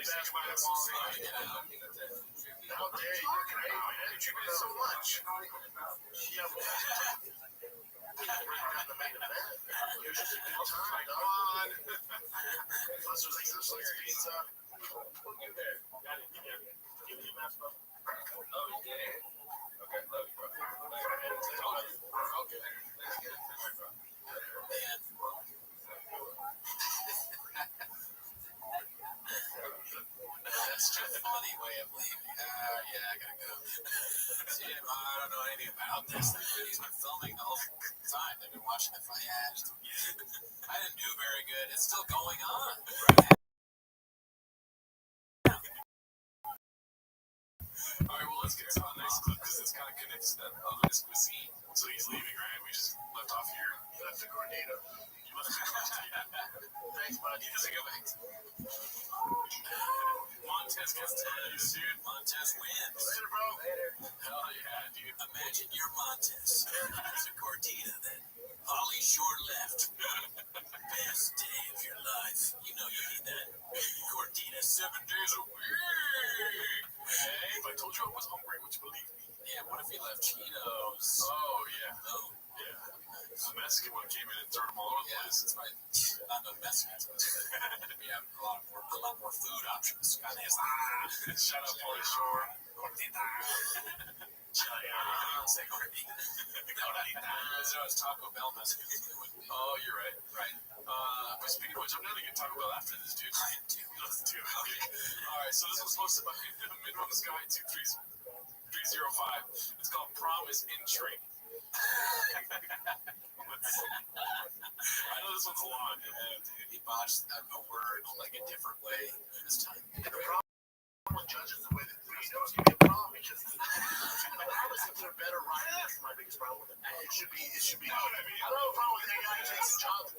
How dare you? Hey, man, you did so much. Yeah, well, break down the main event. It was just a good time, dog. Plus, there's like Rothschild's pizza. Look at there. Got it. Give me a mask, bro. Oh, yeah. Okay, love you, bro. Okay. That's just a funny way of leaving. Yeah, I gotta go. See, I don't know anything about this. He's been filming the whole time. They've been watching the fight. I didn't do very good. It's still going on. All right, well, let's get to the next clip because this kind of connects to that other cuisine. So he's leaving, right? We just left off here. You left the Gordita. You left the Gordita. Thanks, buddy. He doesn't go back. Montez gets 10, dude. Montez wins. Later, bro. Later. Hell yeah, dude. Imagine you're Montez. There's a Gordita that Polly Shore left. Best day of your life. You know you need that Gordita 7 days a week. Hey, if I told you I was hungry, would you believe me? Yeah, what if he left Cheetos? Oh, yeah. Oh, yeah. The Mexican one came in and threw them all over the place. That's right. Not no Mexicans. We have a lot more food options. Shout out Polly Shore. Gordita. Say Gordita. Gordita. It's Taco Bell Mexican. Oh, you're right. Right. But speaking of which, I'm gonna get Taco Bell after this, dude. I am too. Let's do it. Okay. All right. So this was posted by Minimum Sky 23305. It's called Promise in Train. I know this one's long. He botched a word like a different way this time. The problem with judges the way that you know it's gonna be a problem because I always think they're better writing. That's my biggest problem with it. It should be. You know what I mean? I don't have a problem with AI takes the job.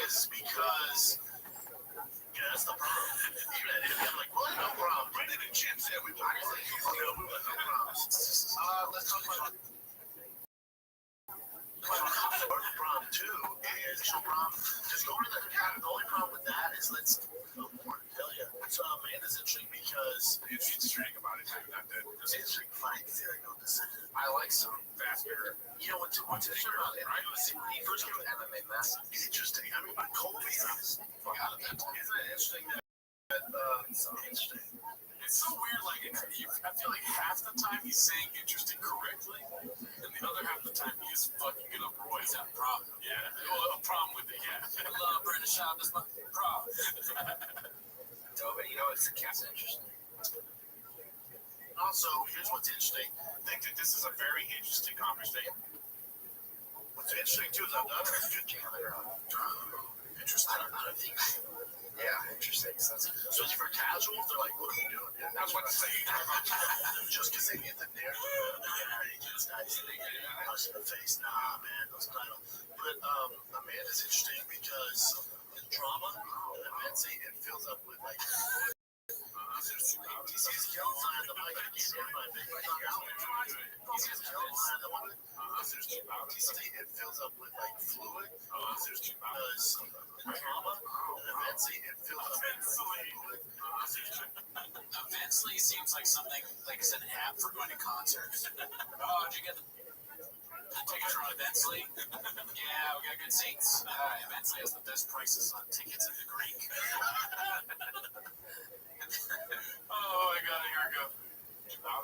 is because that's the problem. Even at it, I'm like, well, no problem. Brendan and Jim said we want to no problem. Let's talk about the problem too is the problem. Just go to the only problem with that is let's go more. Hell yeah. So man is interesting because it's interesting about it too. Not that it's interesting fight. See, like no decision. I like some faster. You know what's interesting about it? Right? When he first came to MMA, massive. Interesting. I mean, but Colby is Out of that time. isn't it interesting that so interesting. It's so weird. Like I feel like half the time he's saying interesting correctly, and the other half the time he's fucking it up royal. He's got a problem. Yeah, well, a problem with it. Yeah, I love British shop. That's my problem. No, but you know, it's interesting. Also, here's what's interesting. I think that this is a very interesting conversation. What's interesting too is I've done a good jam later on. Interesting. I don't think. Yeah, interesting. So for casuals, they're like, what are we doing? Yeah, I was about to say, just because they get the narrative, just nice, they get it punch in the face. Nah, man, those title. But Amanda's interesting because the drama, the events, it fills up with like. He sees kills on the mic. He sees kills on the mic. It fills up with like fluid. Because the drama, the events, it fills up with fluid. Eventually seems like something like it's an app for going to concerts. Oh, did you get the tickets from Eventually? Yeah, we got good seats. Eventually has the best prices on tickets in the Greek. oh my god, here we go.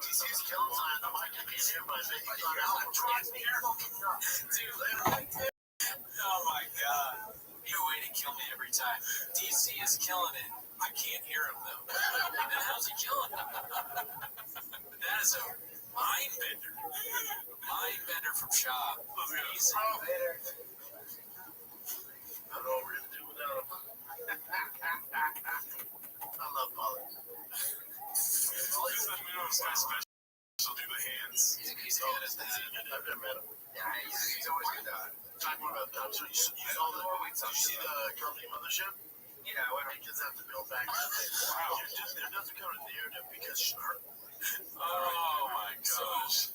He sees kills on the mic. He can't hear my baby. He's on album. Drives me fucking nuts. Dude, oh my god. New way to kill me every time. DC is killing it. I can't hear him though. And how's he killing him? That is a mind bender. Mind bender from Shaw. He's I don't know what we're gonna do without him. I love Pollock. Special do the hands. he's good at that. I've never met him. Yeah, he's always good at it. Talk more about that. So you saw the see the company mothership? Yeah, what Kids have to build back. Wow. There doesn't come a narrative because Sharp. Oh my gosh.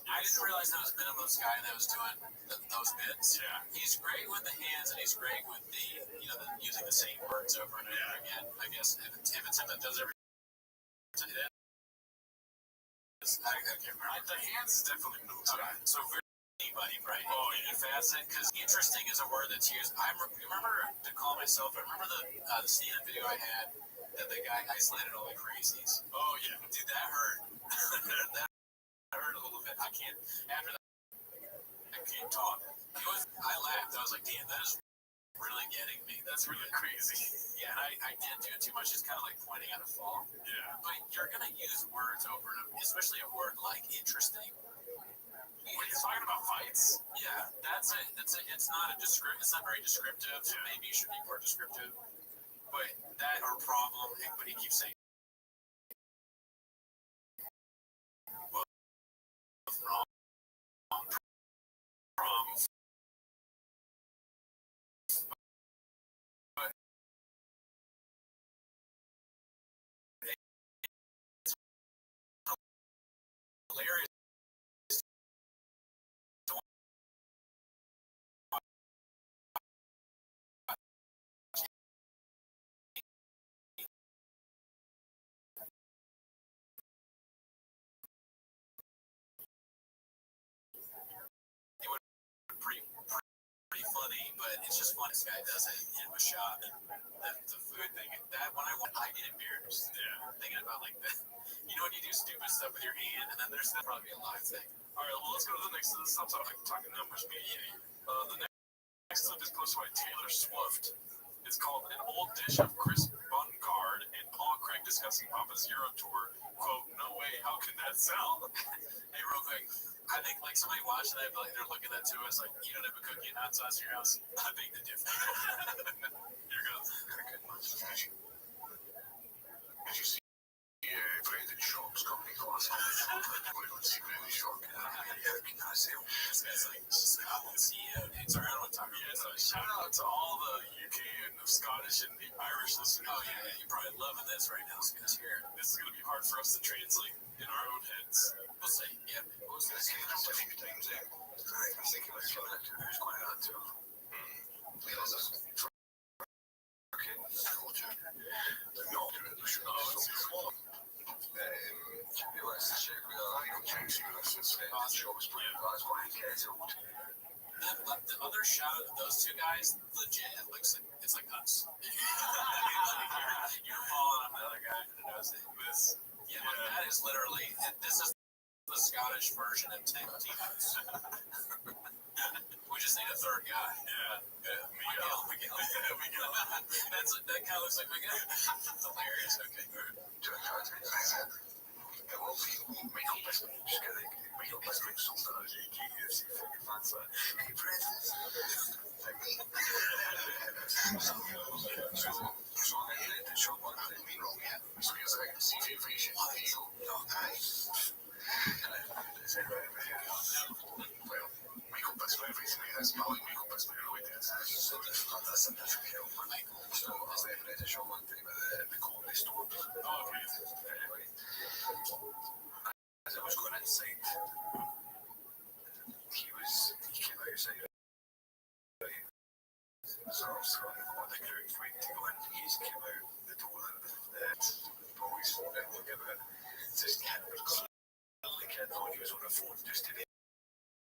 I didn't realize that was Minimum's guy that was doing those bits. Yeah. He's great with the hands and he's great with the, using the same words over and over again. I guess if it's him that does everything. I can't remember. The hands is definitely new. Okay. So very anybody, right? Oh, yeah. Facet, because interesting is a word that's used. I remember to call myself. I remember the stand-up video I had that the guy isolated all the crazies. Oh yeah, Dude, that hurt. That hurt a little bit. I can't. After that, I can't talk. I laughed. I was like, damn, that is really getting me. That's really crazy. Yeah, and I didn't do it too much. It's kind of like pointing at a fall. Yeah. But you're gonna use words over and over, especially a word like interesting. When you're talking about fights, Yeah, that's it. It's not a It's not very descriptive. So maybe you should be more descriptive. But that or problem. But he keeps saying wrong. Problems. But it's hilarious. Pretty funny, but it's just fun. This guy does it in a shot. The food thing, that when I get embarrassed. Yeah. Thinking about like that. You know when you do stupid stuff with your hand, and then there's probably a live thing. All right, well, let's go to the next. Stop talking numbers, media. The next clip is posted by Taylor Swift. It's called "An Old Dish of Chris Bungard and Paul Craig Discussing Papa's Euro Tour." Quote, "No way, how can that sell?" Hey, real quick. I think like somebody watching that, like they're looking at that to us like, you don't have a cookie and hot sauce in your house. I beg the difference. Here goes. As you see, Brandon Sharp's company This guy's like Scotland CEO, dude. Sorry, I don't want to talk about Yeah, this. no, shout out to all the UK and the Scottish and the Irish listeners. Oh, yeah, you're probably loving this right now. It's here. This is going to be hard for us to translate in our own heads. We'll see. Yeah, what was going to say? a few times there. I think it was fun. It was quite hard to. The other shot of those two guys, legit, it looks like it's like us. You're falling on the other guy who knows it. Yeah, like that is literally. This is the Scottish version of T-Boots. We just need a third guy. Yeah. Miguel. That guy looks like Miguel. That's hilarious. Okay. As I was going inside, he came outside. So I was on the ground waiting to go in. He came out the door and the boys didn't look at it. Just kid was clearly kid thought he was on the phone just to be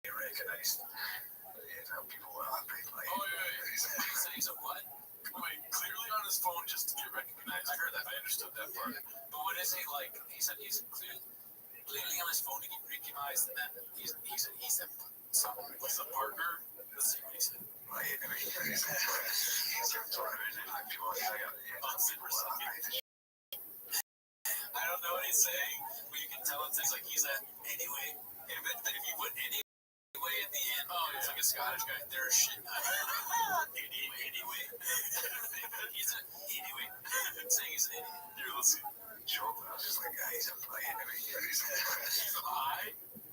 recognised. People were happy. Like, Oh, yeah. He said he's a what? Wait, clearly on his phone just to get recognized. I heard that. I understood that part. But what is he like? He said he's clearly on his phone to get recognized, and then he's a something. What's the partner? Let's see what he said. I don't know what he's saying, but you can tell it says like he's a anyway. If you put anyway at the end, it's like a Scottish guy. There's shit. Anyway. He's a anyway. Saying he's an idiot. Here, let's see.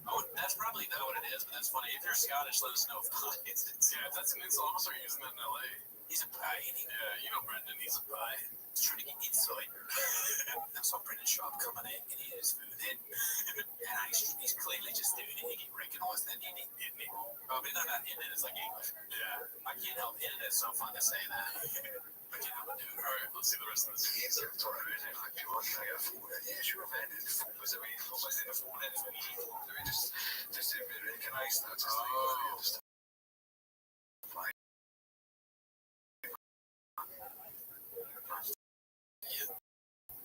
Oh, that's probably not what it is, but that's funny. If you're Scottish, let us know if it's Yeah, that's an insult. I'm gonna start using that in LA. he's a pie. Yeah, you know Brendan, he's a pie. He's trying to get inside. I saw Brendan Schaub coming in and eating his food. And he's clearly just doing it to get recognized. Then eating it. Oh, but not in it. It's like English. Yeah. I can't help it. It's so fun to say that. I can't help it, dude. Alright, let's see the rest of this. Just to be recognised.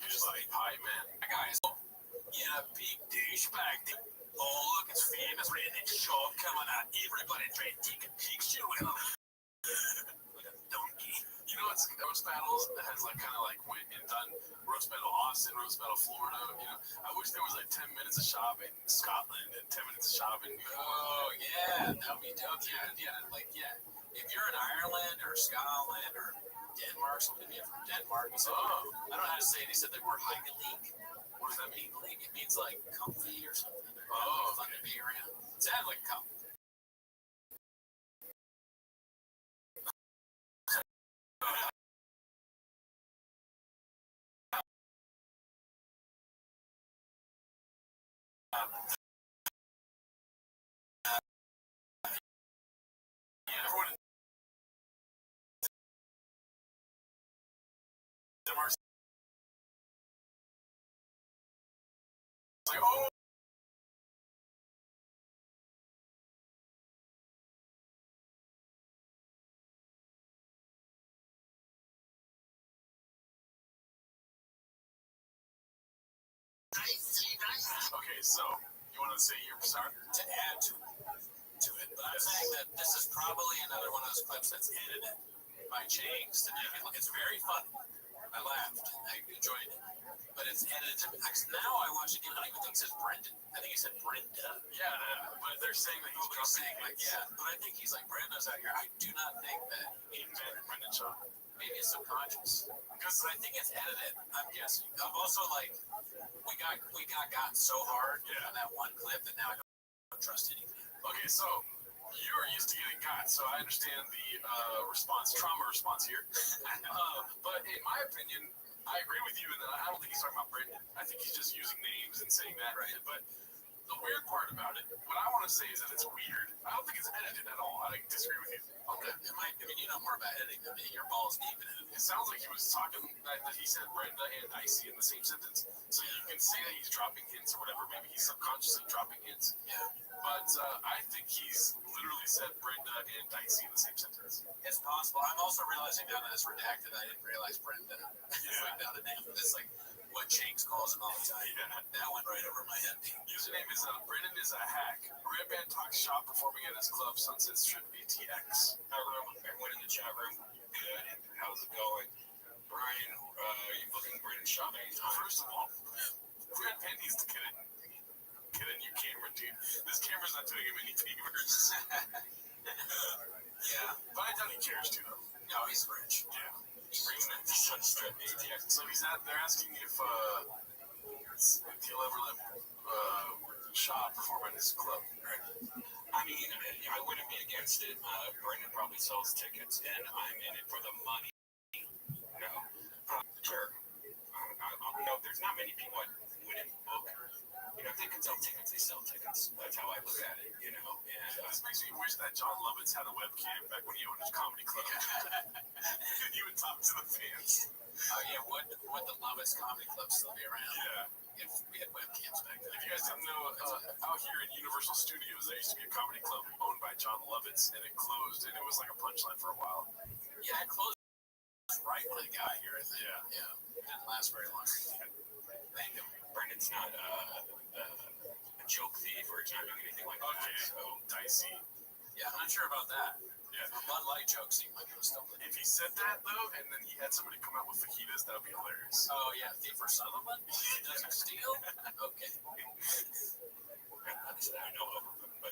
You're just like, hi, man. Guys, yeah, big douchebag. Oh, look, it's famous redneck Schaub coming out. Everybody trying to take a picture with him. Like a donkey. You know, it's roast battles that has like kind of like went and done roast battle Austin, roast battle Florida. You know, I wish there was like 10 minutes of Schaub in Scotland and 10 minutes of Schaub in New York. Oh, yeah, that would be dope. Yeah. If you're in Ireland or Scotland or Denmark, somebody from Denmark, so, I don't know how to say it. He said they were Heimelig. What does that mean? It means like comfy or something. Oh, fun to be around. It sounded like comfy. Everyone in Denmark's like, oh. Okay, so you want to say your start? To add to it, but I'm saying that this is probably another one of those clips that's edited by James to make it look. It's very funny. I laughed. I enjoyed it. But it's edited to now I watch it again. I don't even think it says Brendan. I think he said Brenda. Yeah, but they're saying that he's Saying like, yeah, but I think he's like Brenda's out here. I do not think that he invented Brendan Schaub. Maybe it's subconscious. Because I think it's edited, I'm guessing. I'm also like, we got so hard on that one clip that now I don't trust anything. Okay, so you're used to getting got, so I understand the trauma response here. But in my opinion, I agree with you in that I don't think he's talking about Brendan. I think he's just using names and saying that. Right. But the weird part about it, what I want to say is that it's weird. I don't think it's edited at all. I disagree with you. Okay. I mean, you know more about editing than me. Your balls deep in it. It sounds like he was talking that he said Brenda and Dicey in the same sentence. So you can say that he's dropping hints or whatever. Maybe he's subconsciously dropping hints. Yeah. But I think he's literally said Brenda and Dicey in the same sentence. It's possible. I'm also realizing now that it's redacted. I didn't realize Brenda. It's like now the name. It's like what James calls him all the time. Yeah. That went right over my head. Username is Brendan is a hack. Red Band talks shop performing at his club, Sunset Strip ATX. Everyone in the chat room, good. How's it going? Brian, are you booking Brendan shopping? First of all, Red Band needs to get a new camera, dude. This camera's not doing him any favors. Yeah. But I doubt he cares to, though. No, he's rich. Yeah. Bring him to Sunstrip ATX. So they're asking if he'll ever let Shaw perform at his club. I mean, I wouldn't be against it. Brendan probably sells tickets, and I'm in it for the money. Sure. There's not many people I wouldn't book. If they can sell tickets, they sell tickets. That's how I look at it, And This makes me wish that John Lovitz had a webcam back when he owned his comedy club. He would talk to the fans. Oh yeah, would the Lovitz Comedy Club still be around? Yeah. If we had webcams back then. If you guys didn't know, out here in Universal Studios, there used to be a comedy club owned by John Lovitz, and it closed, and it was like a punchline for a while. Yeah, it closed right when I got here, I think. Yeah. It didn't last very long. Thank you. Brendan's not a joke thief or he's not doing anything like that. Okay, so Dicey. Yeah, I'm not sure about that. Yeah. Bud Light joke seemed like it was still there. If he said that, though, and then he had somebody come out with fajitas, that would be hilarious. Oh yeah, Thief or Sutherland? He doesn't steal? Okay. I know of him, but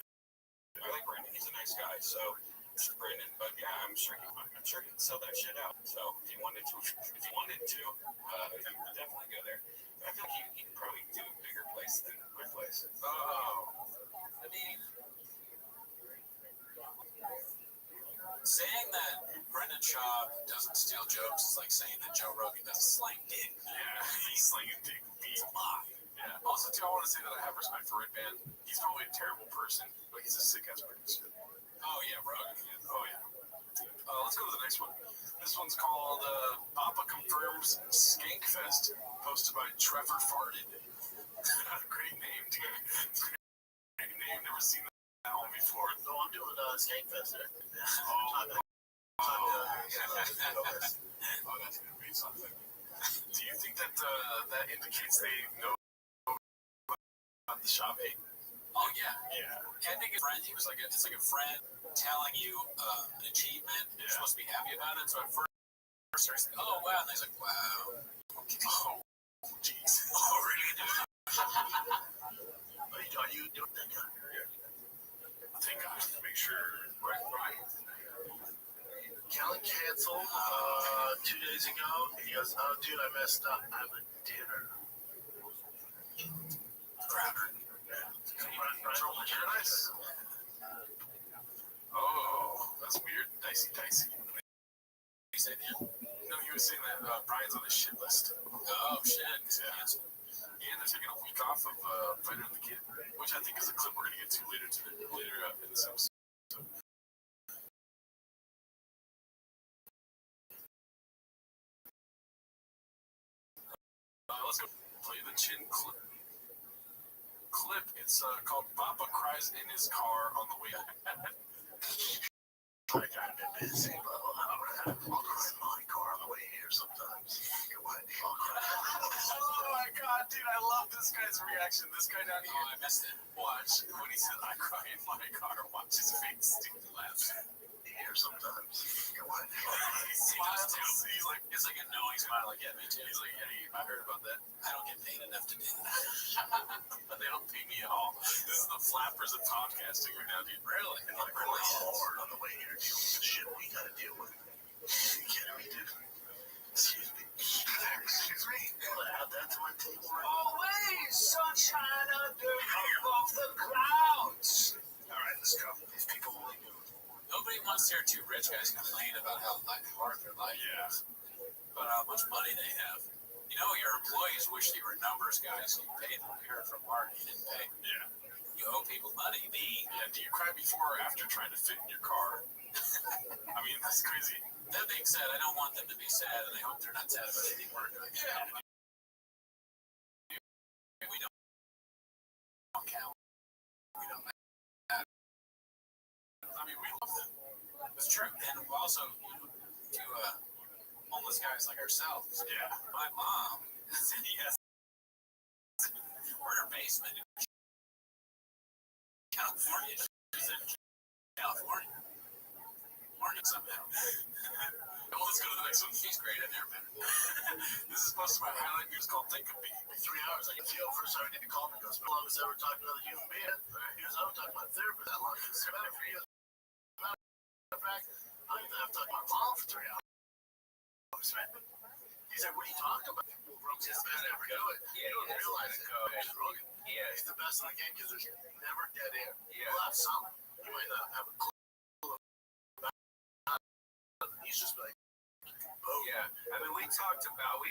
I like Brendan. He's a nice guy, so Mr. Brendan. But yeah, I'm sure he'd sell that shit out. So if he wanted to, he would definitely go there. But I feel like he could probably do a bigger place than my place. Oh. I mean, saying that Brendan Shaw doesn't steal jokes is like saying that Joe Rogan doesn't slang dick. Yeah, he's slinging dick. He's a lie. Yeah. Also, too, I want to say that I have respect for Red Band. He's probably a terrible person, but he's a sick-ass producer. Oh yeah, Rogan. Oh, yeah. Let's go to the next one. This one's called Papa Confirms Skankfest, posted by Trevor Farted. Great name, dude. Great name. Never seen that one before. So I'm doing Skankfest there. Oh, that's going to be something. Do you think that that indicates they know about the shop hate? Oh yeah. Yeah. I think it's like it's like a friend telling you an achievement. You're supposed to be happy about it. So at first you're like, oh wow, and he's like, wow. Oh, jeez. Oh, really? Are you doing that? Yeah. I think I have to make sure. Right. Kellen canceled 2 days ago. He goes, oh, dude, I messed up. I have a dinner. Crap. Paradise. Oh, that's weird. Dicey. You say that? No, he was saying that Brian's on the shit list. Oh shit. Yeah. And they're taking a week off of Fighter and the Kid, which I think is a clip we're gonna get to later in this episode. Let's go play the chin clip. It's called Papa Cries in His Car on the Way. I've been busy, but I'll cry in my car on the way here sometimes. Oh my god, dude, I love this guy's reaction. This guy down here. Oh, I missed it. Watch. When he says, I cry in my car, watch his face, dude. He laughs. Here sometimes. He smiles. He's like, It's like a knowing smile. Like, yeah, me too. he's like, yeah, I heard about that. I don't get paid enough to do that. They don't pay me at all. This is the flappers of podcasting right now, dude. Really? And I'm really hard on the way here dealing with the shit we gotta deal with. Are you kidding me, dude? that to my table? Always sunshine above the clouds. All right, let's go. These people only do. Nobody wants to hear two rich guys complain about how hard their life is, about how much money they have. You know, your employees wish they were numbers guys, so you pay them. You heard from Mark, you didn't pay. Yeah. You owe people money. Do you cry before or after trying to fit in your car? I mean, that's crazy. That being said, I don't want them to be sad, and I hope they're not sad about anything we're doing. Yeah. We don't count. We don't matter. I mean, we love them. It's true. And also, to homeless guys like ourselves, Yeah. my mom, yes, we're in her basement in California. She's in California. Morning somehow. Well, let's go to the next one. She's great. I've never met her. This is supposed to be my highlight news called Think of Me. 3 hours. I can feel first time I need to call him and goes, how long has ever talked to another human being? He goes, I don't talk about therapy that long. It's better for you. Matter of fact, I don't even have to talk to my mom for 3 hours. He's like, what are you talking about? Brooks is the best ever do it. You don't realize it. Yeah, he's the best in the game because there's never dead end. You'll have some. You might not have a clue. He's just like, oh Yeah, I mean, we talked about, oh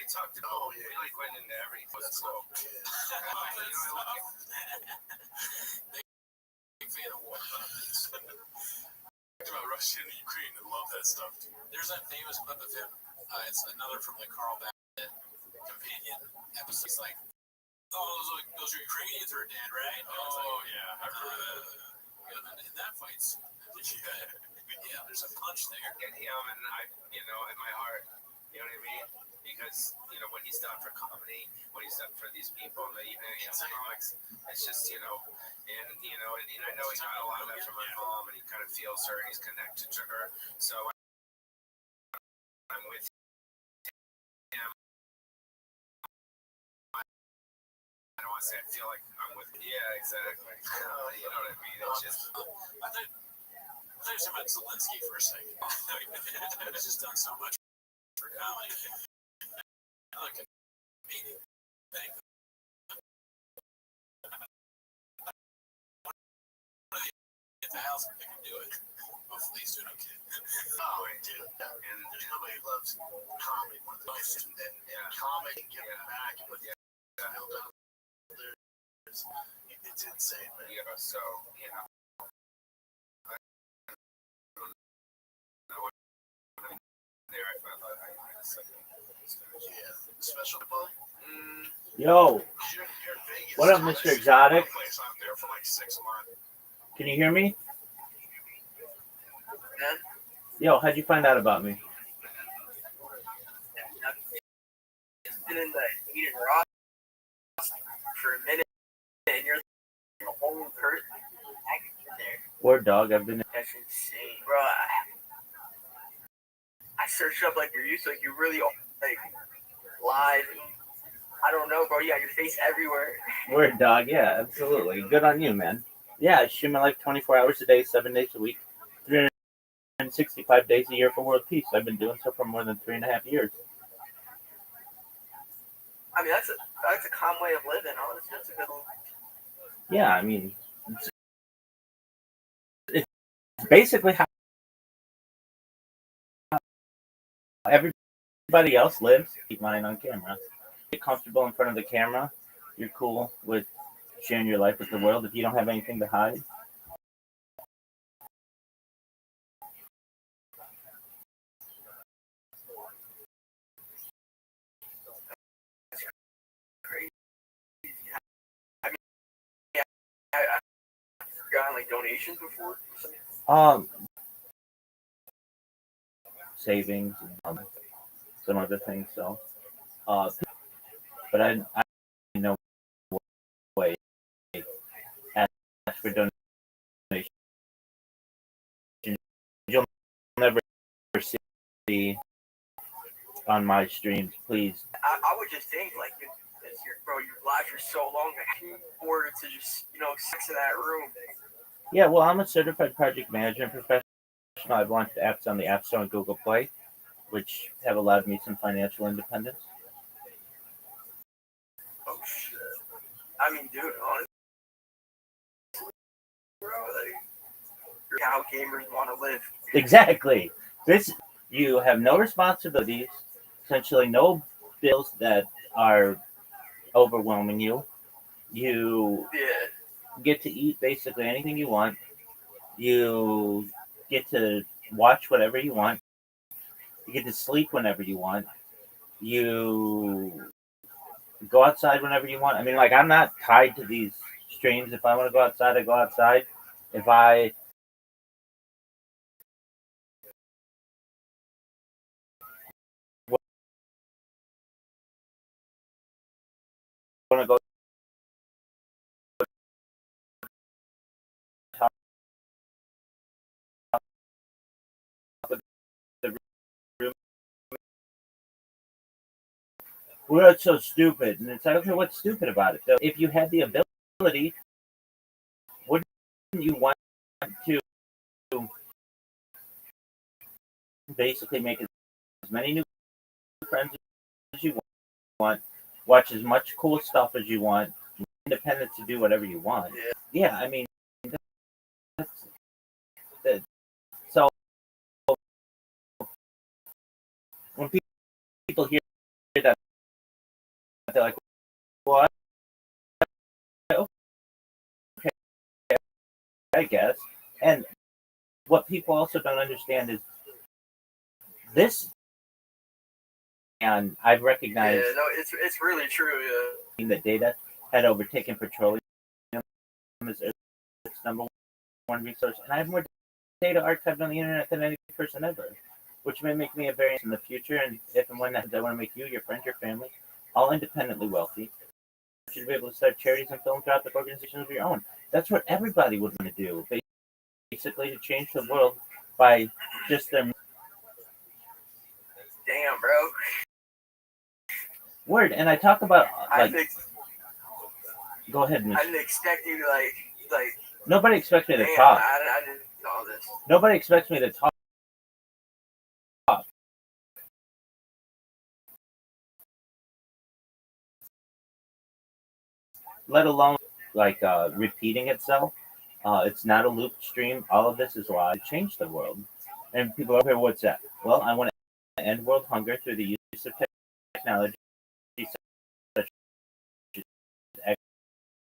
yeah, we like went into every that's football. cool. Big fan of war. Talked about Russia and Ukraine. I love that stuff. There's that famous clip of him. It's another from the Carl Bassett companion episode. He's like, oh, those are Ukrainians who are dead, right? Oh, yeah. I remember that. In that fight's, yeah, there's a punch there. Get him, and I, in my heart, you know what I mean? Because, what he's done for comedy, what he's done for these people, and comics, it's just, and I know he got a lot of that from my mom, and he kind of feels her, and he's connected to her. So I'm with him. I don't want to say I feel like I'm with him. Yeah, exactly. You know what I mean? It's just. I thought you were talking about Zelensky for a second. He's just done so much for comedy. I like a meeting. Thank you. If the house they can do it. Hopefully he's doing okay. Oh, dude. And there's nobody who loves comedy more than us. And comedy and giving back. But build up there. It's insane, man. Yeah, so, there I thought Special football? Yo, You're in Vegas. what up, Mr. Exotic? Place I'm there for like 6 months. Can you hear me? Man. Yo, how'd you find out about me? It's been in the Eden Rock for a minute, and you're the only person there. Word dog, I've been. That's insane, bro. I searched up like your use, like you really like live. I don't know, bro. You got your face everywhere. Word dog, yeah, absolutely. Good on you, man. Yeah, I shoot my life 24 hours a day, 7 days a week, 365 days a year for world peace. I've been doing so for more than 3.5 years. I mean, that's a calm way of living. Honestly, that's a good one. Yeah, I mean, it's basically how everybody else lives. Keep mine on camera. Get comfortable in front of the camera. You're cool with sharing your life with the world if you don't have anything to hide. I've gotten like donations before. Savings and some other things. So, but I know way ask for donations. You'll never see on my streams, please. I would just think like, your lives are so long. Like, you order to just sex in that room. Yeah, well, I'm a certified project management professional. I've launched apps on the App Store and Google Play, which have allowed me some financial independence. I mean, dude, honestly, bro, like, how gamers want to live. Exactly. You have no responsibilities, essentially no bills that are overwhelming you. You get to eat basically anything you want. You get to watch whatever you want. You get to sleep whenever you want. You go outside whenever you want. I mean, like, I'm not tied to these streams. If I want to go outside, I go outside. If I want to go top of the room, well, that's so stupid. And it's like, okay, what's stupid about it? So if you had the ability, wouldn't you want to basically make as many new friends as you want, watch as much cool stuff as you want, independent to do whatever you want? Yeah, I mean, that's, that. So when people hear that, they're like, "What? Okay, I guess." And what people also don't understand is this, and I've recognized Yeah, no, it's really true. Yeah. that data had overtaken petroleum as its number one resource, and I have more data archived on the internet than any person ever, which may make me a variance in the future. And if and when that happens, I want to make you, your friends, your family, all independently wealthy. You should be able to start charities and philanthropic organizations of your own. That's what everybody would want to do, basically, to change the world by just their Damn, bro. word. And I talk about, like, go ahead, Miss. I didn't expect you to like. Nobody expects me to Damn, talk. I didn't know this. Nobody expects me to talk. Let alone like repeating itself. It's not a loop stream. All of this is why I changed the world. And people are here, what's that? Well, I want to end world hunger through the use of technology such as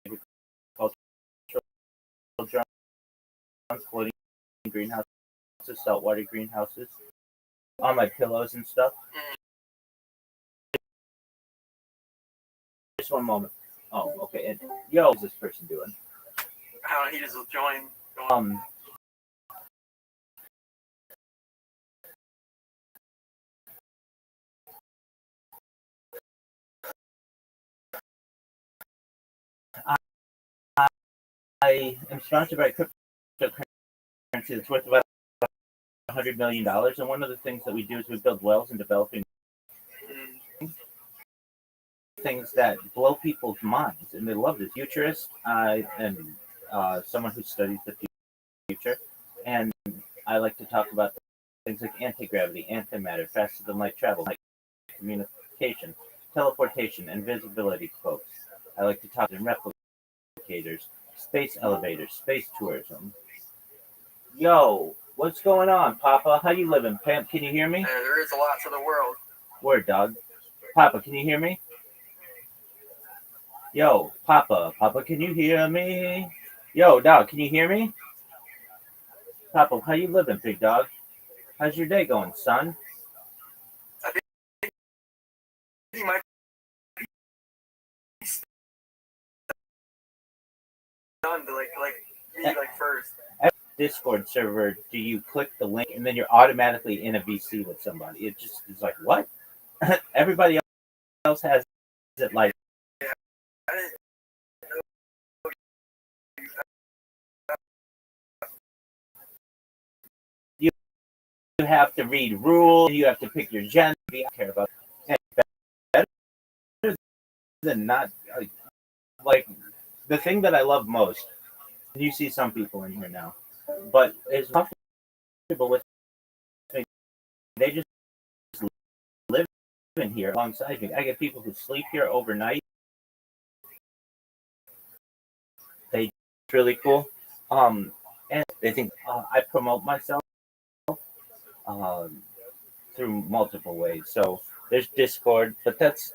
agricultural drones, floating greenhouses, saltwater greenhouses, on my pillows and stuff. Just one moment. Oh, okay. And yo, what's this person doing? I don't know, he just joined. I am sponsored by cryptocurrency that's worth about $100 million. And one of the things that we do is we build wells in developing things that blow people's minds, and they love this. Futurist, I am someone who studies the future, and I like to talk about things like anti-gravity, antimatter, faster than light travel, light communication, teleportation, invisibility cloaks. I like to talk in replicators, space elevators, space tourism. Yo, what's going on, Papa? How you living? Pam, can you hear me? There is a lot to the world. Word, dog. Papa, can you hear me? Yo, Papa, can you hear me? Yo, dog, can you hear me? Papa, how you living, big dog? How's your day going, son? I think he might be done to like first. Discord server, do you click the link and then you're automatically in a VC with somebody? It just is like, what? Everybody else has it like. Yeah, I didn't know. You have to read rules, you have to pick your gender. I care about it. Better than not, like the thing that I love most. You see some people in here now, but it's comfortable with me. They just live in here alongside me. I get people who sleep here overnight. really cool. And they think I promote myself um, through multiple ways. So there's Discord, but that's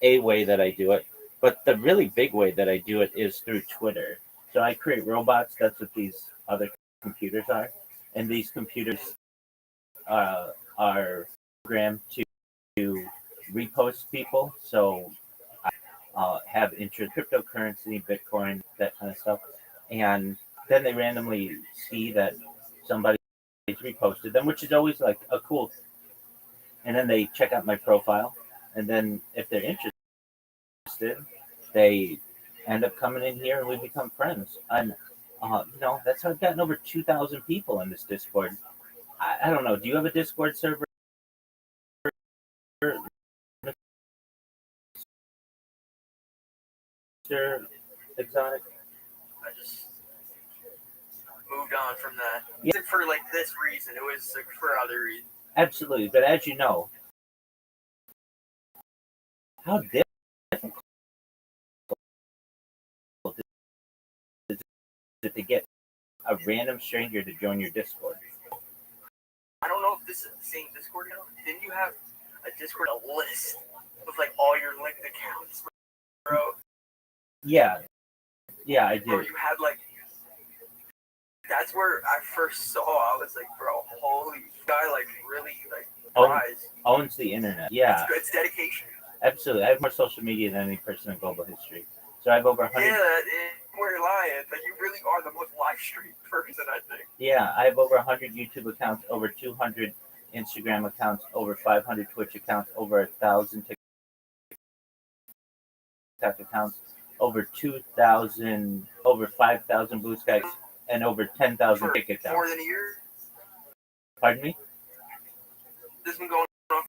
a way that I do it. But the really big way that I do it is through Twitter. So I create robots. That's what these other computers are, and these computers are programmed to repost people. So have interest cryptocurrency, Bitcoin, that kind of stuff, and then they randomly see that somebody reposted them, which is always like a cool. And then they check out my profile, and then if they're interested, they end up coming in here and we become friends. And that's how I've gotten over 2,000 people in this Discord. I don't know. Do you have a Discord server, Mr. Exotic? I just moved on from that. It Yeah, wasn't for like this reason. It was like, for other reasons. absolutely. But as you know, how difficult is it to get a random stranger to join your Discord? I don't know if this is the same Discord account. Didn't you have a Discord list of like all your linked accounts, bro? Yeah, I Or do. you had like, that's where I first saw. I was like, bro, holy guy, like really like rise. Owns the internet. Yeah, It's dedication. absolutely. I have more social media than any person in global history. So I have over 100. Yeah, we're lying, but you really are the most live streamed person, I think. Yeah, I have over 100 YouTube accounts, over 200 Instagram accounts, over 500 Twitch accounts, over 1,000 TikTok accounts, over 2,000, over 5,000 Blue Skies, and over 10,000 Kick accounts. More than a year? Pardon me? This has been going on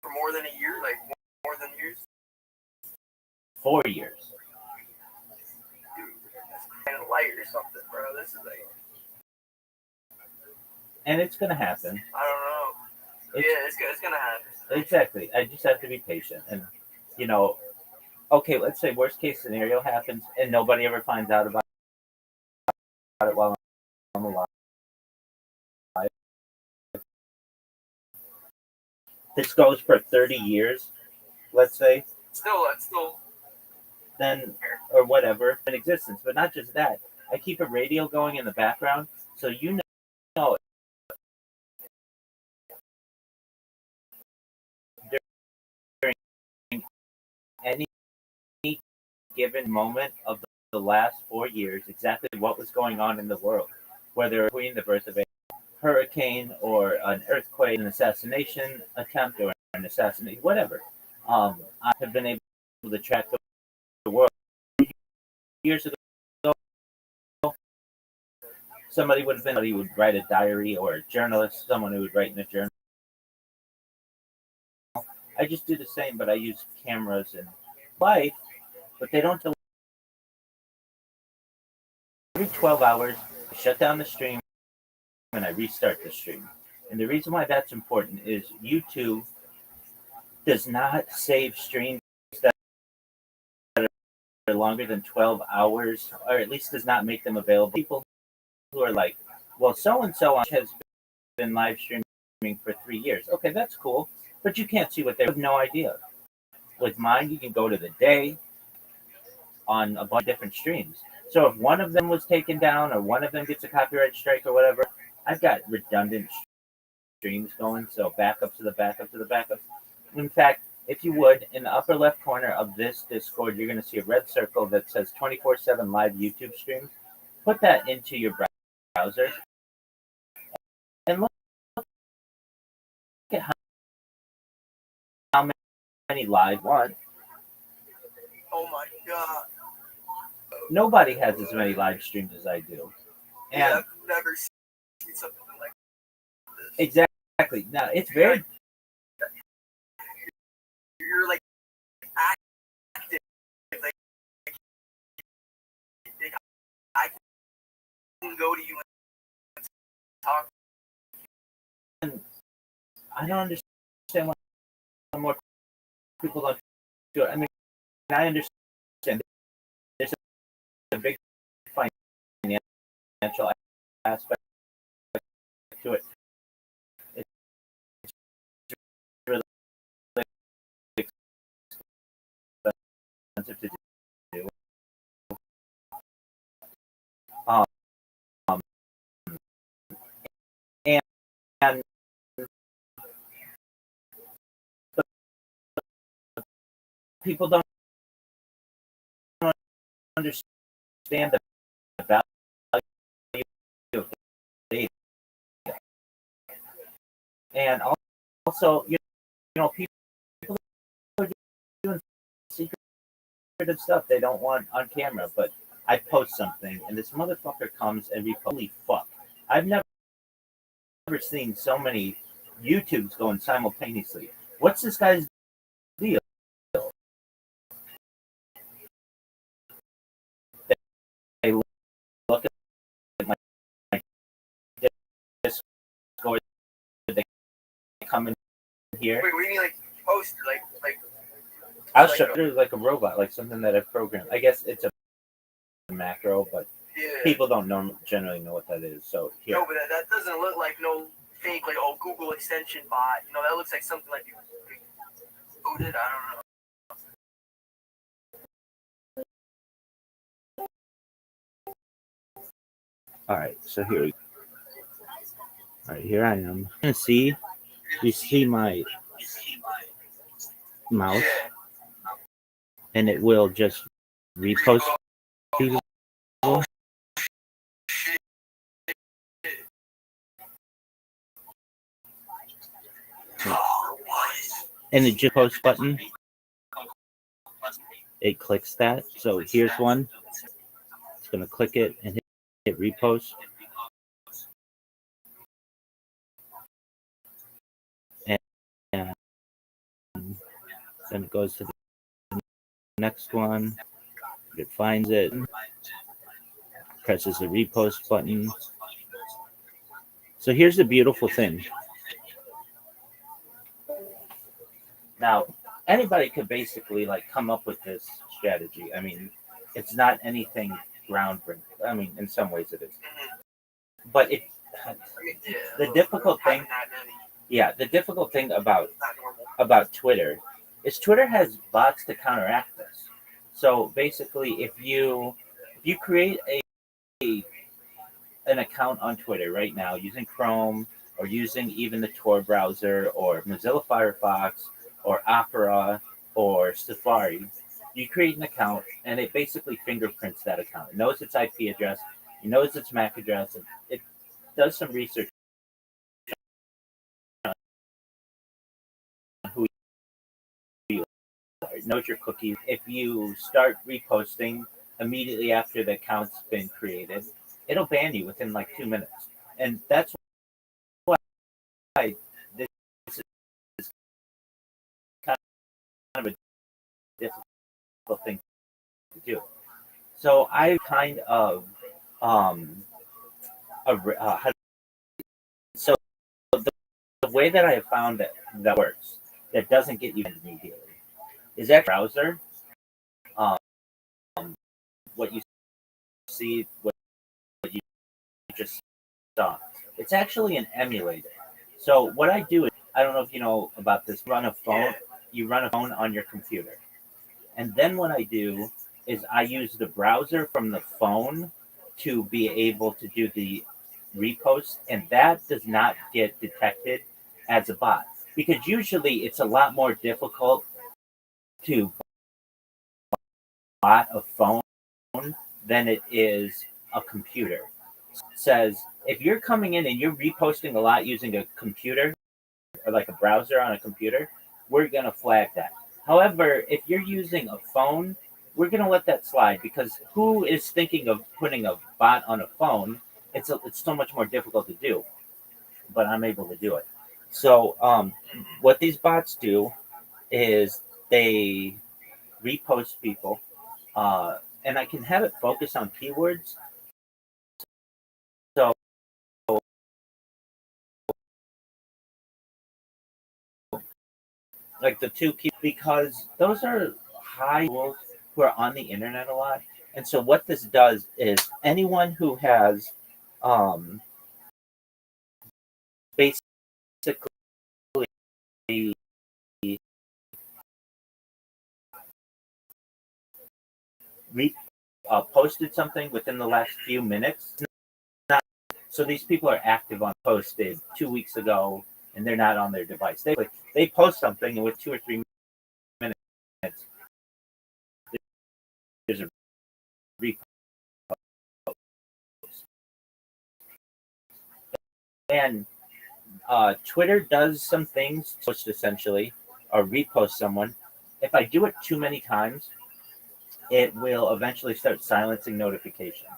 for more than a year? Like, more than years? 4 years. Dude, that's kind of light or something, bro. This is like, And it's going to happen. I don't know. It's going to happen. Exactly. I just have to be patient. And, okay, let's say worst case scenario happens and nobody ever finds out about it while I'm alive. This goes for 30 years, let's say, That's still. then, or whatever, in existence. But not just that. I keep a radio going in the background, so know during any given moment of the last 4 years exactly what was going on in the world, whether between the birth of a hurricane or an earthquake, an assassination attempt or an assassination, whatever. I have been able to track the world. Years ago, somebody would write a diary, or a journalist, someone who would write in a journal. I just do the same, but I use cameras and light, but they don't. Every 12 hours, I shut down the stream and I restart the stream. And the reason why that's important is YouTube does not save streams that are longer than 12 hours, or at least does not make them available. People who are like, well, so and so has been live streaming for 3 years. Okay, that's cool, but you can't see what they have no idea. With mine, you can go to the day on a bunch of different streams. So if one of them was taken down or one of them gets a copyright strike or whatever, I've got redundant streams going, so backup to the backup to the backup. In fact, if you would, in the upper left corner of this Discord, you're going to see a red circle that says 24/7 live YouTube stream. Put that into your browser and look at how many live want. Oh my god. Nobody has as many live streams as I do. And I've never seen something like this. Exactly. Now, it's very... You're like active. Like, I can go to you and talk. And I don't understand why more people don't do it. I mean, I understand there's a big financial aspect to it. It's really expensive to do. Um, and people don't understand the value of data. And also, people are doing secretive stuff they don't want on camera, but I post something and this motherfucker comes and holy fuck. I've never seen so many YouTubes going simultaneously. What's this guy's deal? They look at my Discord, they come in here. Wait, what do you mean, like, post? Like I'll show you like a robot, like something that I've programmed. I guess it's a macro, but yeah. people don't generally know what that is. So here. No, but that doesn't look like no fake, like, Google extension bot. That looks like something like you coded. I don't know. All right, so here. All right, here I am. You see my mouse, and it will just repost people. And the just post button, it clicks that. So here's one. It's gonna click it and hit repost. And then it goes to the next one. It finds it, presses the repost button. So here's the beautiful thing. Now, anybody could basically come up with this strategy. I mean, it's not anything groundbreaking. I mean, in some ways it is. But the difficult thing about Twitter is Twitter has bots to counteract this. So basically, if you create an account on Twitter right now using Chrome or using even the Tor browser or Mozilla Firefox or Opera or Safari, you create an account and it basically fingerprints that account. It knows its IP address, it knows its MAC address, it does some research on who you are. It knows your cookies. If you start reposting immediately after the account's been created, it'll ban you within 2 minutes. And that's why this is kind of a difficult thing to do. So I kind of so the way that I have found that works, that doesn't get you immediately, is that browser. What you see, what you just saw, it's actually an emulator. So what I do is, I don't know if you know about this, you run a phone on your computer. And then what I do is I use the browser from the phone to be able to do the repost, and that does not get detected as a bot. Because usually it's a lot more difficult to bot a phone than it is a computer. It says if you're coming in and you're reposting a lot using a computer or a browser on a computer, we're gonna flag that. However, if you're using a phone, we're gonna let that slide because who is thinking of putting a bot on a phone? It's so much more difficult to do, but I'm able to do it. So what these bots do is they repost people, and I can have it focus on keywords. So the two key, because those are high schools who are on the internet a lot. And so what this does is anyone who has um, basically posted something within the last few minutes. So these people are active on posted 2 weeks ago, and they're not on their device. They post something, and with 2 or 3 minutes, there's a repost. And Twitter does some things, post essentially, or repost someone. If I do it too many times, it will eventually start silencing notifications,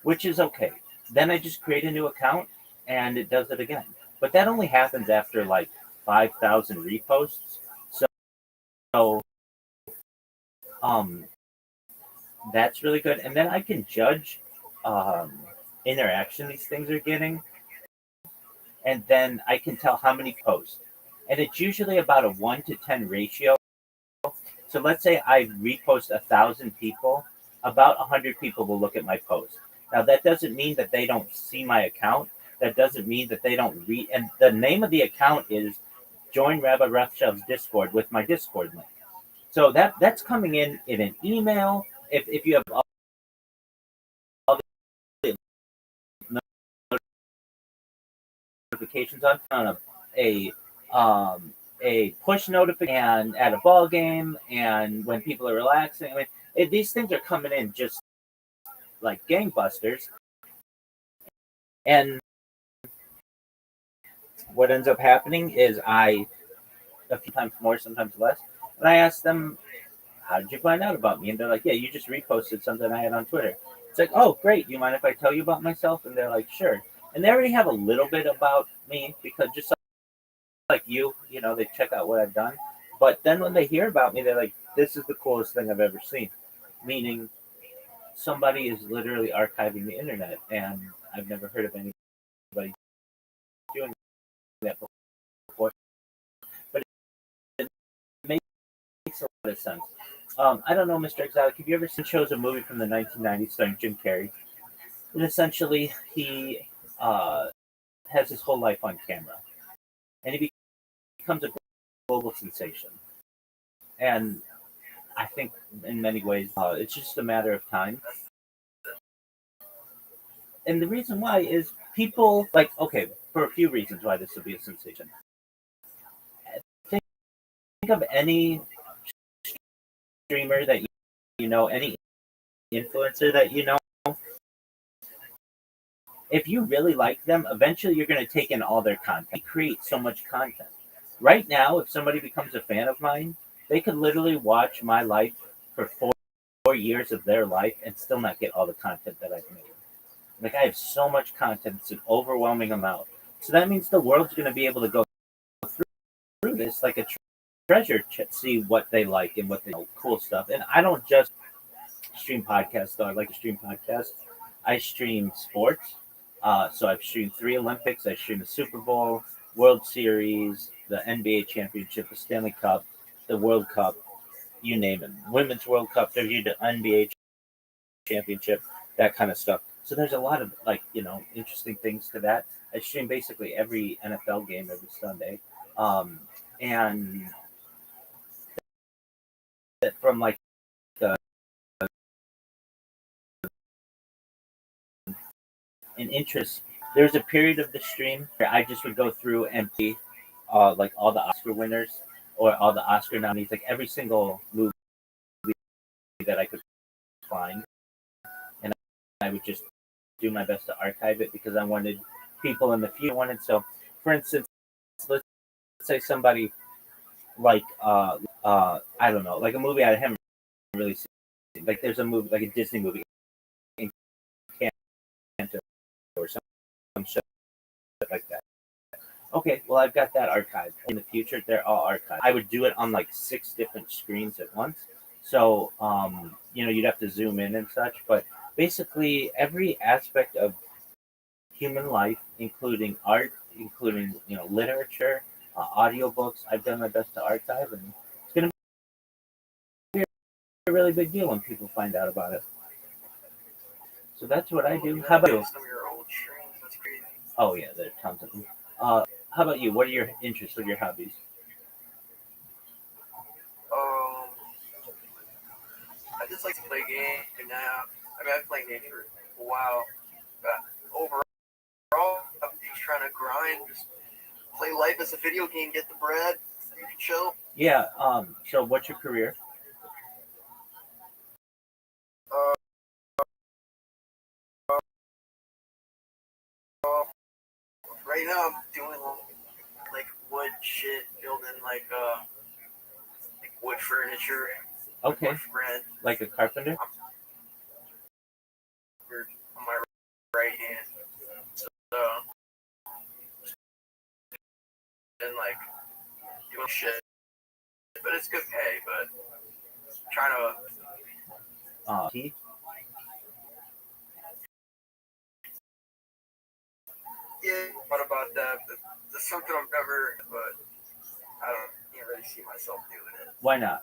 which is okay. Then I just create a new account and it does it again. But that only happens after like 5,000 reposts. So um, that's really good. And then I can judge interaction these things are getting. And then I can tell how many posts. And it's usually about a 1 to 10 ratio. So let's say I repost 1,000 people, about 100 people will look at my post. Now that doesn't mean that they don't see my account. That doesn't mean that they don't read. And the name of the account is Join Rabbi Rothschild's Discord with my Discord link. So that's coming in an email. If you have all the notifications on a push notification at a ball game and when people are relaxing. I mean, these things are coming in just like gangbusters. And what ends up happening is a few times more, sometimes less, and I ask them, how did you find out about me? And they're like, yeah, you just reposted something I had on Twitter. It's like, oh, great. You mind if I tell you about myself? And they're like, sure. And they already have a little bit about me because just like you, they check out what I've done. But then when they hear about me, they're like, this is the coolest thing I've ever seen. Meaning somebody is literally archiving the internet. And I've never heard of anybody doing that before. But it makes a lot of sense. I don't know, Mr. Exotic, have you ever seen a movie from the 1990s starring Jim Carrey? And essentially, he has his whole life on camera. And he becomes a global sensation. And I think in many ways, it's just a matter of time. And the reason why is people, like, okay, for a few reasons why this would be a sensation. Think of any streamer that you know, any influencer that you know. If you really like them, eventually you're going to take in all their content. They create so much content. Right now, if somebody becomes a fan of mine, they could literally watch my life for 4 years of their life and still not get all the content that I've made. Like, I have so much content, it's an overwhelming amount. So that means the world's going to be able to go through this like a treasure chest, see what they like and what they cool stuff. And I don't just stream podcasts, though. I like to stream podcasts. I stream sports. So I've streamed 3 Olympics. I streamed the Super Bowl, World Series, the NBA Championship, the Stanley Cup, the World Cup, you name it. Women's World Cup, the NBA Championship, that kind of stuff. So there's a lot of interesting things to that. I stream basically every NFL game every Sunday, and from like the an interest. There's a period of the stream where I just would go through and see like all the Oscar winners or all the Oscar nominees, like every single movie that I could find, and I would just do my best to archive it because I wanted people in the future wanted. So, for instance, let's say somebody like I don't know, like a movie I haven't really seen. Like there's a movie, like a Disney movie, Encanto or some show like that. Okay, well I've got that archived. In the future, they're all archived. I would do it on like 6 different screens at once. So you'd have to zoom in and such, but basically every aspect of human life, including art, including literature, audiobooks, I've done my best to archive, and it's going to be a really big deal when people find out about it. So that's what I do. How about you? Some of your old Oh yeah, there are tons of them. How about you? What are your interests? What are your hobbies? Um, I just like to play games now. I mean, I've been playing games for a while. But overall, I'm just trying to grind, just play life as a video game, get the bread, chill. Yeah. So what's your career? Uh, right now I'm doing like wood shit, building like wood furniture, Okay, wood bread. like a carpenter. On my right hand. So, and like doing shit, but it's good pay. But trying to, Teeth. yeah, what about that? But that's something I've never, but I don't can't really see myself doing it. Why not?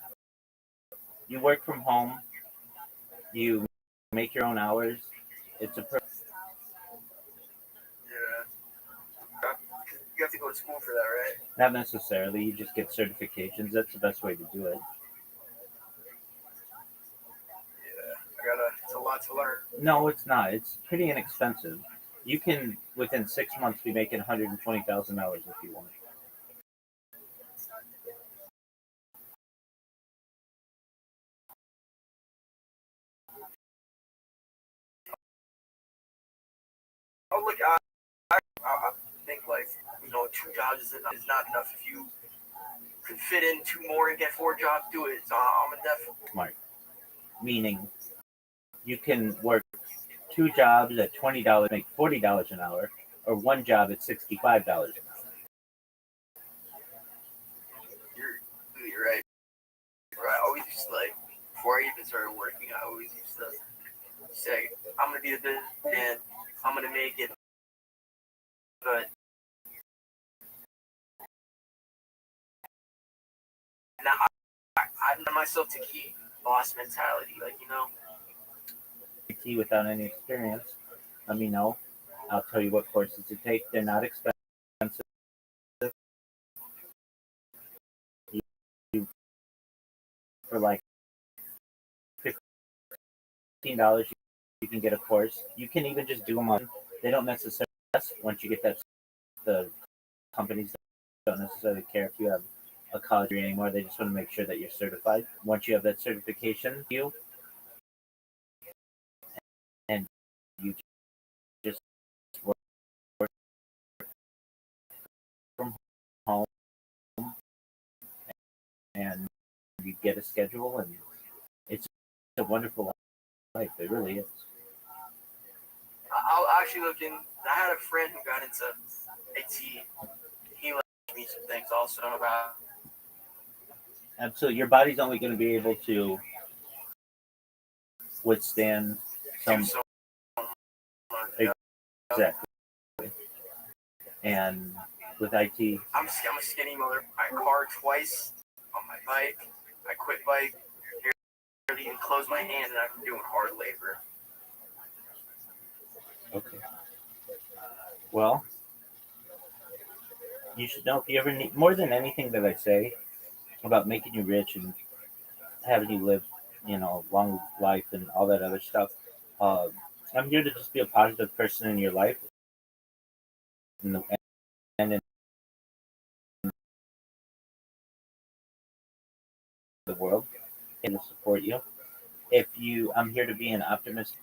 You work from home. You make your own hours. It's a Yeah, you have to go to school for that, right? not necessarily. You just get certifications. That's the best way to do it. Yeah, I gotta. It's a lot to learn. No, it's not. It's pretty inexpensive. You can within 6 months be making $120,000 if you want. Oh look, I think like 2 jobs is not enough. If you could fit in two more and get 4 jobs, do it. So I'm a definitely. Smart. Meaning you can work 2 jobs at $20, make $40 an hour, or one job at $65 an hour. You're right. I always used to like before I even started working, I always used to say, I'm gonna be the best and I'm gonna make it. But now I know myself to keep boss mentality, IT without any experience. Let me know. I'll tell you what courses to take. They're not expensive. You, for like $15, you can get a course. You can even just do them on. They don't necessarily. Once you get that, the companies don't necessarily care if you have a college degree anymore. They just want to make sure that you're certified. Once you have that certification, and you just work from home and you get a schedule, and it's a wonderful life. It really is. I'll actually look in. I had a friend who got into IT. He let me some things also about And so your body's only going to be able to withstand do some so much. exactly. And with IT, I'm a skinny mother. I carred twice on my bike. I quit bike. Barely even closed my hand, and I'm doing hard labor. okay. Well, you should know if you ever need more than anything that I say about making you rich and having you live, a long life and all that other stuff. Uh, I'm here to just be a positive person in your life and, and in the world, and to support you. I'm here to be an optimist.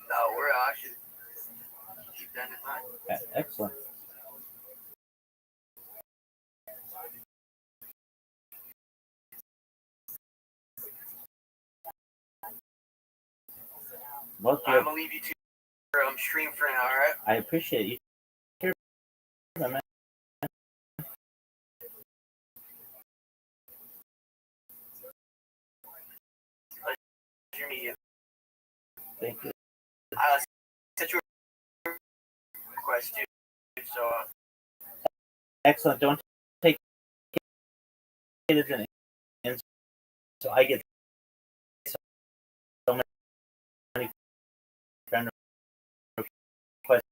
No, we're actually keep that in mind. Excellent. Well, I'm gonna leave you to your stream for now. All right. I appreciate you. Here, my man. Your media. Thank you. I sent you a request too. So Excellent. Don't take it as an insult. So I get so many friend requests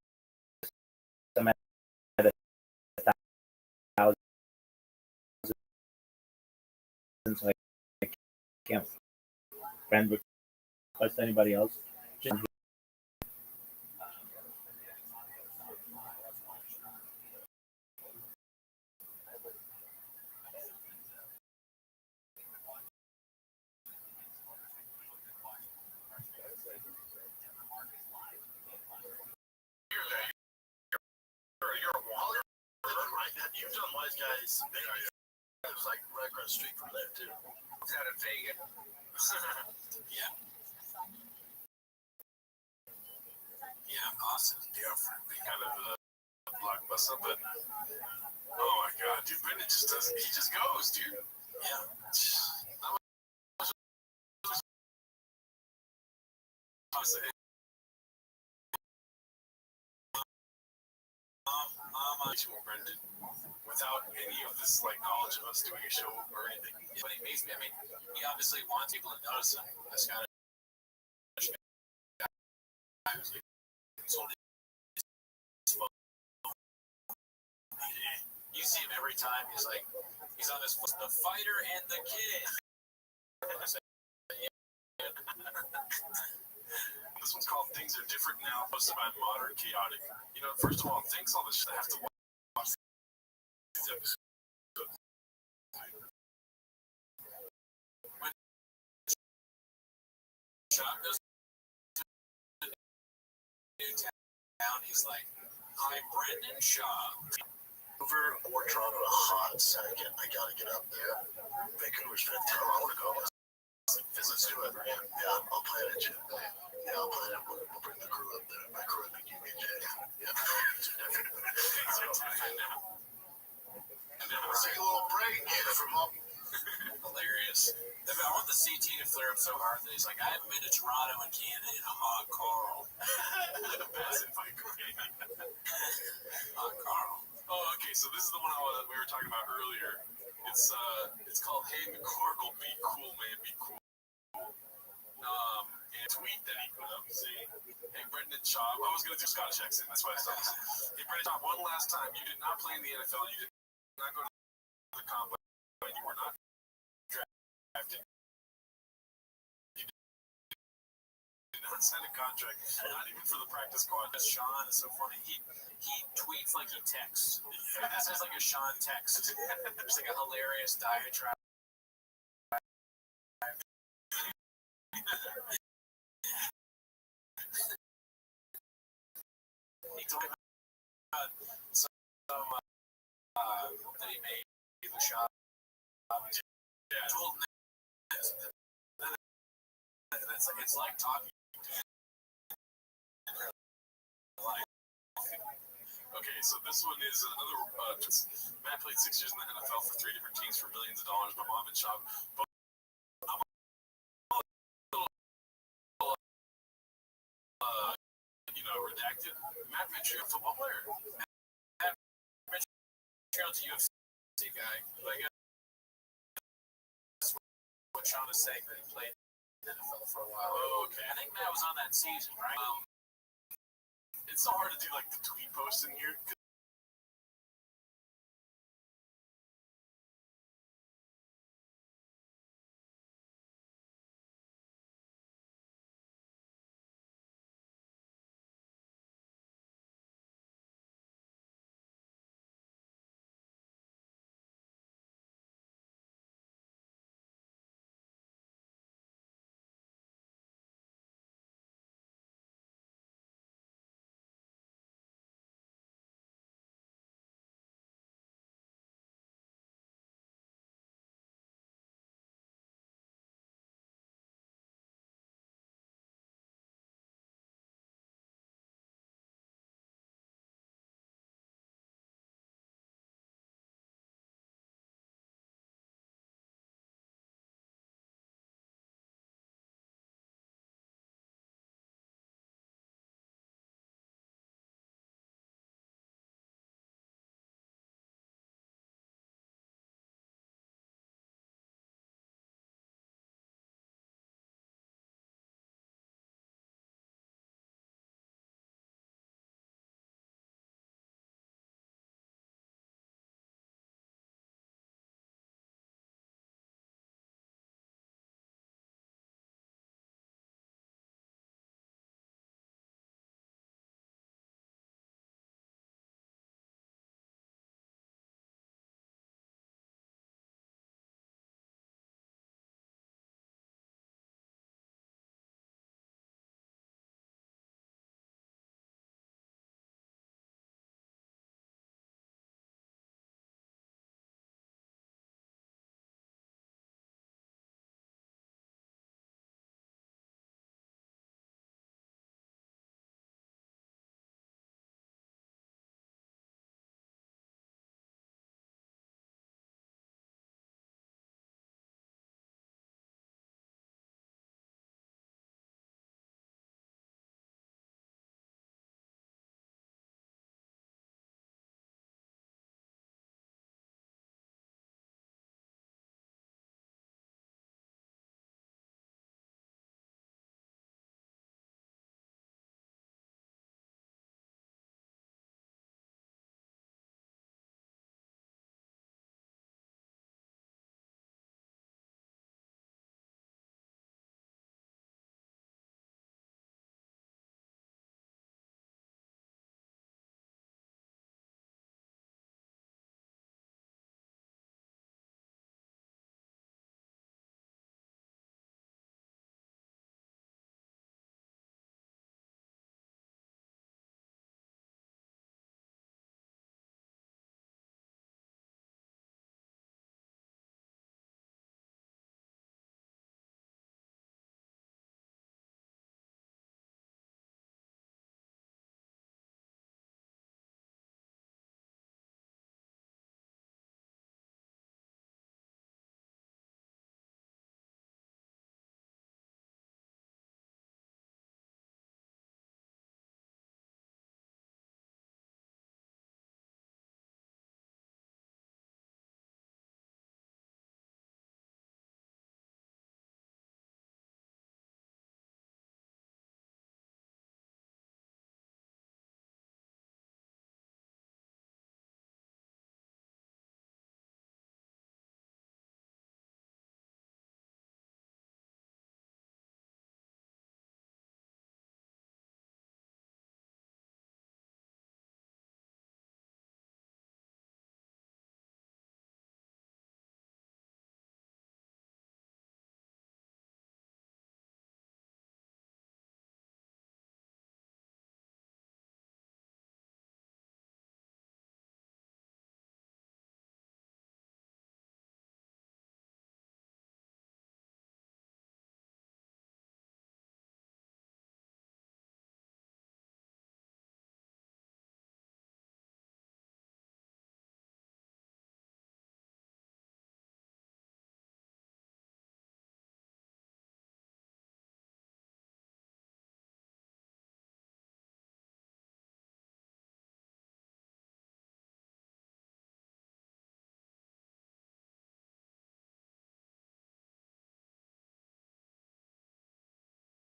so I can't friend request anybody else. Just You're a Waller, right? You've done Wise Guys. It was like right across the street from there too. It's out of Vegas. Yeah. Yeah, Austin's different. They kind of blockbuster, but oh my god, dude, Brendan just doesn't. He just goes, dude. Yeah. Brendan, without any of this like knowledge of us doing a show or anything. But he makes me. I mean, he obviously wants people to notice him. This kind of guy who's like sold his phone. You see him every time. He's like, he's on this the fighter and the kid. This one's called Things Are Different Now, posted by Modern Chaotic. You know, first of all, thanks all this shit. I have to watch these episodes. When Sean goes to new town, he's like, I'm Brendan Shaw. Vancouver or Toronto, a hot second. I gotta get up there. Vancouver's fantastic. I want to go. Let's do it. Yeah, I'll plan it. Yeah, I'll plan it. We'll bring the crew up there. My crew and the UBJ. Yeah. Things are different now. And then Let's take a little break. Get it from up. Hilarious. I want the CT to flare up so hard that he's like, I haven't been to Toronto and Canada in a hot Carl. That's in Vancouver. Hot Carl. Oh, okay. So this is the one we were talking about earlier. It's called Hey McCorkle, be cool, man, be cool. And a tweet that he put up saying, Hey Brendan Shaw, I was gonna do Scottish accent, that's why I stopped. Hey Brendan Shaw, one last time, you did not play in the NFL, you did not go to the combine, you were not drafted. You did not sign a contract, not even for the practice squad. Sean is so funny. He tweets like he texts. This is like a Sean text. It's like a hilarious diatribe. He told me about some that he made in the shop. Yeah. Told him it's like talking. Okay, so this one is another. Matt played 6 years in the NFL for 3 different teams for millions of dollars. My mom and shop. But I'm a little, redacted. Matt Mitchell, football player. Matt Mitchell's a UFC guy. But I guess what Sean is saying that he played in the NFL for a while. Oh, okay. I think Matt was on that season, right? It's so hard to do like the tweet post in here because